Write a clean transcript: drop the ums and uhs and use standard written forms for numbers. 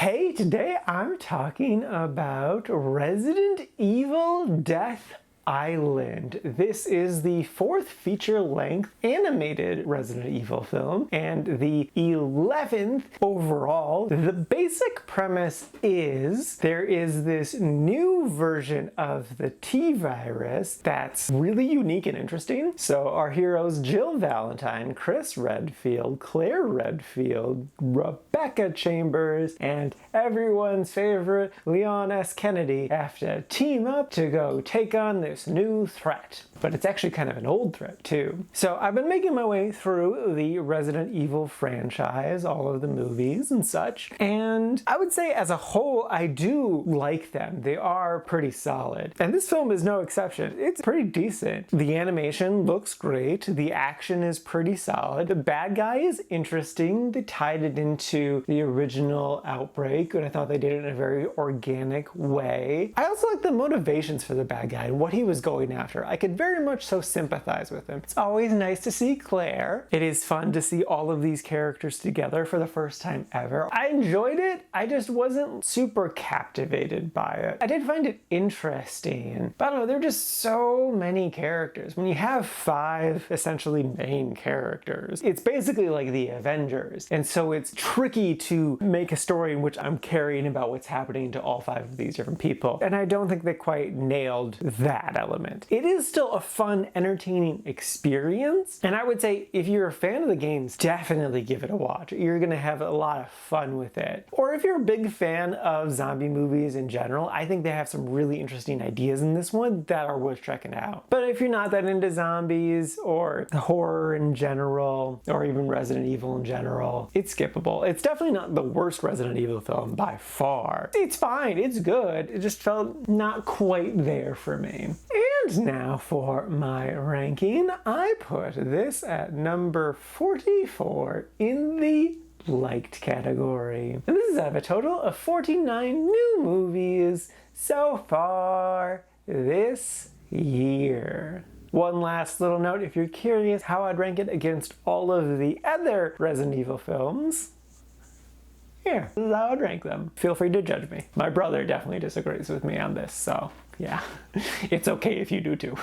Hey, today I'm talking about Resident Evil Death Island. This is the fourth feature-length animated Resident Evil film and the 11th overall. The basic premise is there is this new version of the T-virus that's really unique and interesting. So our heroes Jill Valentine, Chris Redfield, Claire Redfield, Rebecca Chambers, and everyone's favorite Leon S. Kennedy have to team up to go take on this new threat. But it's actually kind of an old threat too. So I've been making my way through the Resident Evil franchise, all of the movies and such, and I would say as a whole I do like them. They are pretty solid. And this film is no exception. It's pretty decent. The animation looks great. The action is pretty solid. The bad guy is interesting. They tied it into the original Outbreak, and I thought they did it in a very organic way. I also like the motivations for the bad guy and what he was going after. I could very much so sympathize with him. It's always nice to see Claire. It is fun to see all of these characters together for the first time ever. I enjoyed it. I just wasn't super captivated by it. I did find it interesting, but I don't know, there are just so many characters. When you have 5 essentially main characters, it's basically like the Avengers. And so it's tricky to make a story in which I'm caring about what's happening to all 5 of these different people. And I don't think they quite nailed that element. It is still a fun, entertaining experience. And I would say if you're a fan of the games, definitely give it a watch. You're gonna have a lot of fun with it. Or if you're a big fan of zombie movies in general, I think they have some really interesting ideas in this one that are worth checking out. But if you're not that into zombies or horror in general, or even Resident Evil in general, it's skippable. It's definitely not the worst Resident Evil film by far. It's fine, it's good. It just felt not quite there for me. And now for my ranking, I put this at number 44 in the liked category. And this is out of a total of 49 new movies so far this year. One last little note, if you're curious how I'd rank it against all of the other Resident Evil films, here, this is how I'd rank them. Feel free to judge me. My brother definitely disagrees with me on this, so yeah, it's okay if you do too.